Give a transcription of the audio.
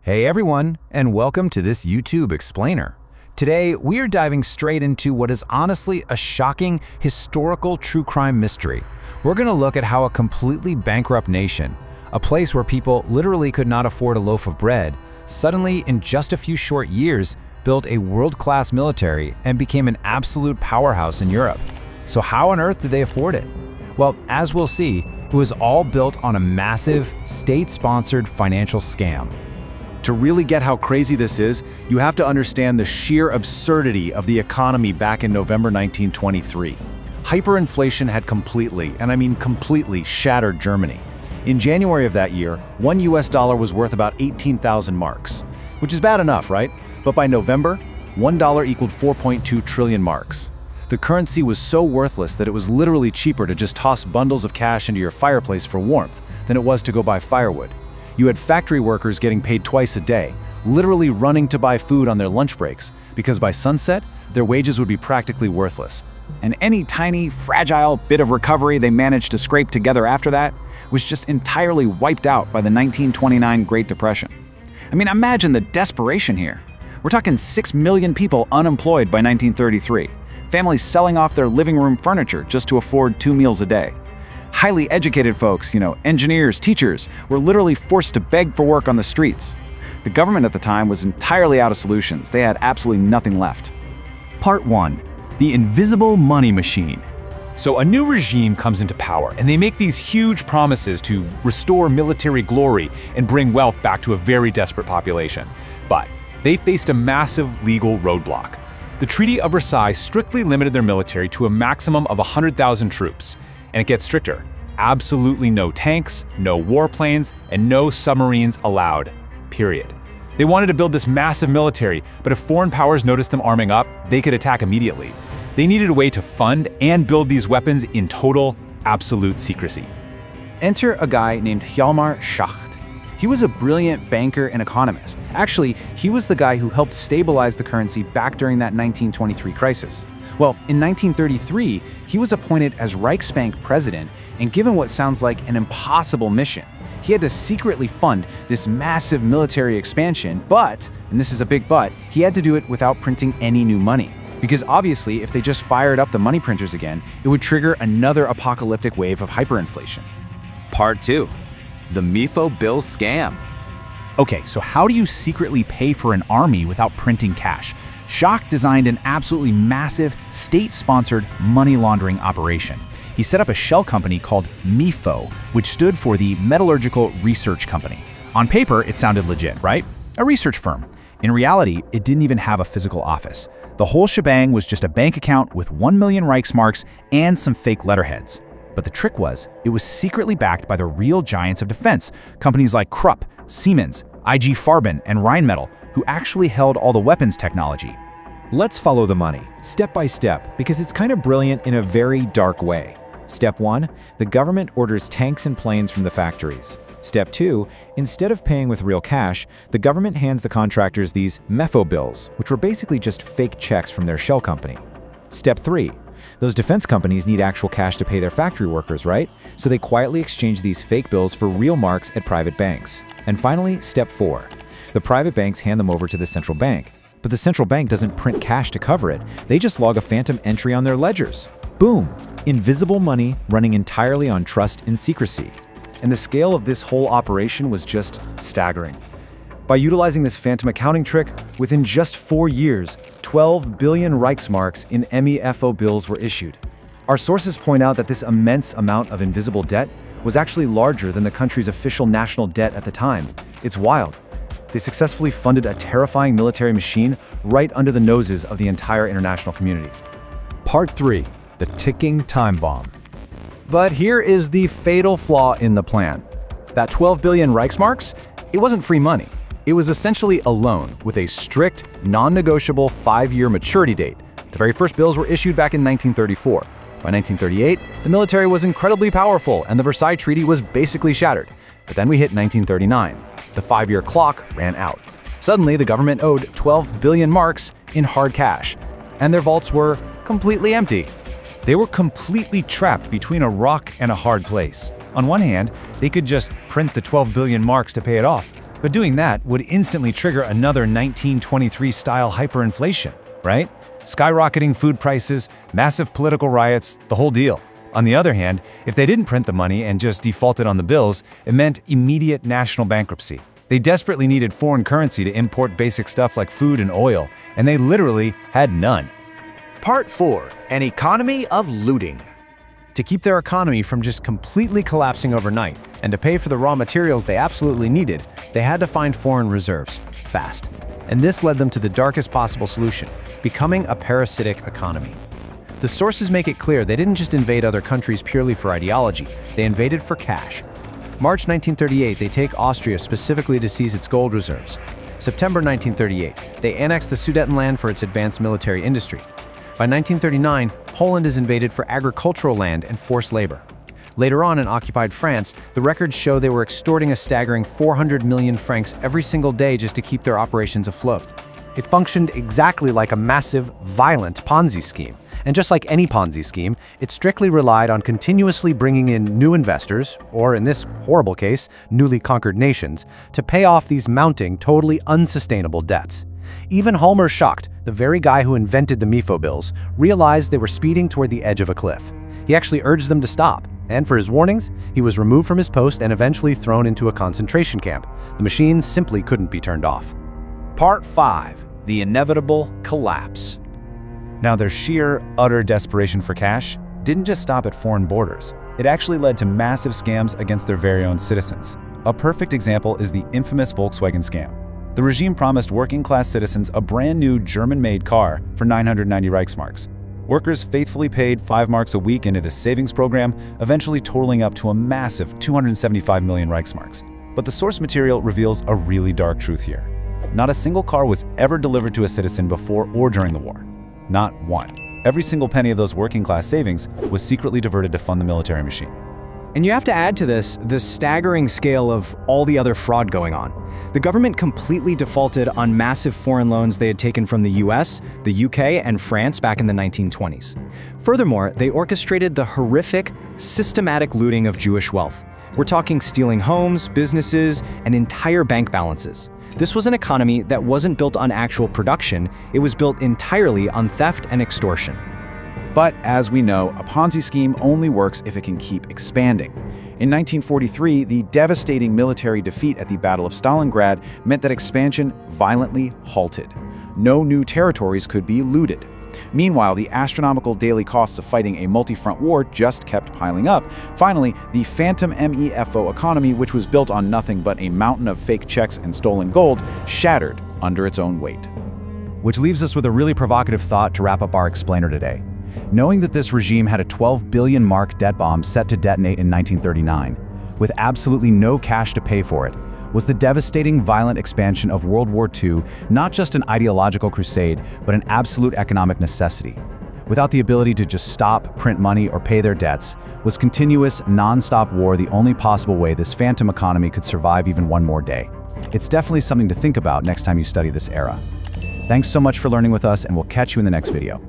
Hey everyone, and welcome to this YouTube explainer. Today, we are diving straight into what is honestly a shocking historical true crime mystery. We're going to look at how a completely bankrupt nation, a place where people literally could not afford a loaf of bread, suddenly in just a few short years built a world-class military and became an absolute powerhouse in Europe. So how on earth did they afford it? Well, as we'll see, it was all built on a massive, state-sponsored financial scam. To really get how crazy this is, you have to understand the sheer absurdity of the economy back in November 1923. Hyperinflation had completely, and I mean completely, shattered Germany. In January of that year, $1 US was worth about 18,000 marks, which is bad enough, right? But by November, $1 equaled 4.2 trillion marks. The currency was so worthless that it was literally cheaper to just toss bundles of cash into your fireplace for warmth than it was to go buy firewood. You had factory workers getting paid twice a day, literally running to buy food on their lunch breaks, because by sunset, their wages would be practically worthless. And any tiny, fragile bit of recovery they managed to scrape together after that was just entirely wiped out by the 1929 Great Depression. I mean, imagine the desperation here. We're talking 6 million people unemployed by 1933, families selling off their living room furniture just to afford 2 meals a day. Highly educated folks, engineers, teachers, were literally forced to beg for work on the streets. The government at the time was entirely out of solutions. They had absolutely nothing left. Part 1. The Invisible Money Machine. So a new regime comes into power, and they make these huge promises to restore military glory and bring wealth back to a very desperate population. But they faced a massive legal roadblock. The Treaty of Versailles strictly limited their military to a maximum of 100,000 troops. And it gets stricter. Absolutely no tanks, no warplanes, and no submarines allowed. Period. They wanted to build this massive military, but if foreign powers noticed them arming up, they could attack immediately. They needed a way to fund and build these weapons in total, absolute secrecy. Enter a guy named Hjalmar Schacht. He was a brilliant banker and economist. Actually, he was the guy who helped stabilize the currency back during that 1923 crisis. Well, in 1933, he was appointed as Reichsbank president and given what sounds like an impossible mission. He had to secretly fund this massive military expansion, but, and this is a big but, he had to do it without printing any new money. Because obviously, if they just fired up the money printers again, it would trigger another apocalyptic wave of hyperinflation. Part 2. The MEFO Bill Scam. Okay, so how do you secretly pay for an army without printing cash? Schacht designed an absolutely massive, state-sponsored money laundering operation. He set up a shell company called MEFO, which stood for the Metallurgical Research Company. On paper, it sounded legit, right? A research firm. In reality, it didn't even have a physical office. The whole shebang was just a bank account with 1 million Reichsmarks and some fake letterheads. But the trick was, it was secretly backed by the real giants of defense, companies like Krupp, Siemens, IG Farben, and Rheinmetall, who actually held all the weapons technology. Let's follow the money, step by step, because it's kind of brilliant in a very dark way. Step 1, the government orders tanks and planes from the factories. Step 2, instead of paying with real cash, the government hands the contractors these MEFO bills, which were basically just fake checks from their shell company. Step 3, those defense companies need actual cash to pay their factory workers, right? So they quietly exchange these fake bills for real marks at private banks. And finally, step 4. The private banks hand them over to the central bank. But the central bank doesn't print cash to cover it. They just log a phantom entry on their ledgers. Boom! Invisible money running entirely on trust and secrecy. And the scale of this whole operation was just staggering. By utilizing this phantom accounting trick, within just 4 years, 12 billion Reichsmarks in MEFO bills were issued. Our sources point out that this immense amount of invisible debt was actually larger than the country's official national debt at the time. It's wild. They successfully funded a terrifying military machine right under the noses of the entire international community. Part 3. The Ticking Time Bomb. But here is the fatal flaw in the plan. That 12 billion Reichsmarks, it wasn't free money. It was essentially a loan with a strict, non-negotiable 5-year maturity date. The very first bills were issued back in 1934. By 1938, the military was incredibly powerful and the Versailles Treaty was basically shattered. But then we hit 1939. The 5-year clock ran out. Suddenly, the government owed 12 billion marks in hard cash, and their vaults were completely empty. They were completely trapped between a rock and a hard place. On one hand, they could just print the 12 billion marks to pay it off. But doing that would instantly trigger another 1923-style hyperinflation, right? Skyrocketing food prices, massive political riots, the whole deal. On the other hand, if they didn't print the money and just defaulted on the bills, it meant immediate national bankruptcy. They desperately needed foreign currency to import basic stuff like food and oil, and they literally had none. Part 4. An economy of looting. To keep their economy from just completely collapsing overnight, and to pay for the raw materials they absolutely needed, they had to find foreign reserves, fast. And this led them to the darkest possible solution, becoming a parasitic economy. The sources make it clear they didn't just invade other countries purely for ideology, they invaded for cash. March 1938, they take Austria specifically to seize its gold reserves. September 1938, they annex the Sudetenland for its advanced military industry. By 1939, Poland is invaded for agricultural land and forced labor. Later on in occupied France, the records show they were extorting a staggering 400 million francs every single day just to keep their operations afloat. It functioned exactly like a massive, violent Ponzi scheme. And just like any Ponzi scheme, it strictly relied on continuously bringing in new investors, or in this horrible case, newly conquered nations, to pay off these mounting, totally unsustainable debts. Even Hjalmar Schacht, the very guy who invented the MEFO bills, realized they were speeding toward the edge of a cliff. He actually urged them to stop, and for his warnings, he was removed from his post and eventually thrown into a concentration camp. The machines simply couldn't be turned off. Part 5. The inevitable collapse. Now, their sheer, utter desperation for cash didn't just stop at foreign borders. It actually led to massive scams against their very own citizens. A perfect example is the infamous Volkswagen scam. The regime promised working-class citizens a brand-new German-made car for 990 Reichsmarks. Workers faithfully paid 5 marks a week into this savings program, eventually totaling up to a massive 275 million Reichsmarks. But the source material reveals a really dark truth here. Not a single car was ever delivered to a citizen before or during the war. Not one. Every single penny of those working-class savings was secretly diverted to fund the military machine. And you have to add to this the staggering scale of all the other fraud going on. The government completely defaulted on massive foreign loans they had taken from the US, the UK, and France back in the 1920s. Furthermore, they orchestrated the horrific, systematic looting of Jewish wealth. We're talking stealing homes, businesses, and entire bank balances. This was an economy that wasn't built on actual production, it was built entirely on theft and extortion. But as we know, a Ponzi scheme only works if it can keep expanding. In 1943, the devastating military defeat at the Battle of Stalingrad meant that expansion violently halted. No new territories could be looted. Meanwhile, the astronomical daily costs of fighting a multi-front war just kept piling up. Finally, the phantom MEFO economy, which was built on nothing but a mountain of fake checks and stolen gold, shattered under its own weight. Which leaves us with a really provocative thought to wrap up our explainer today. Knowing that this regime had a 12 billion mark debt bomb set to detonate in 1939, with absolutely no cash to pay for it, was the devastating violent expansion of World War II not just an ideological crusade, but an absolute economic necessity. Without the ability to just stop, print money, or pay their debts, was continuous, non-stop war the only possible way this phantom economy could survive even one more day? It's definitely something to think about next time you study this era. Thanks so much for learning with us, and we'll catch you in the next video.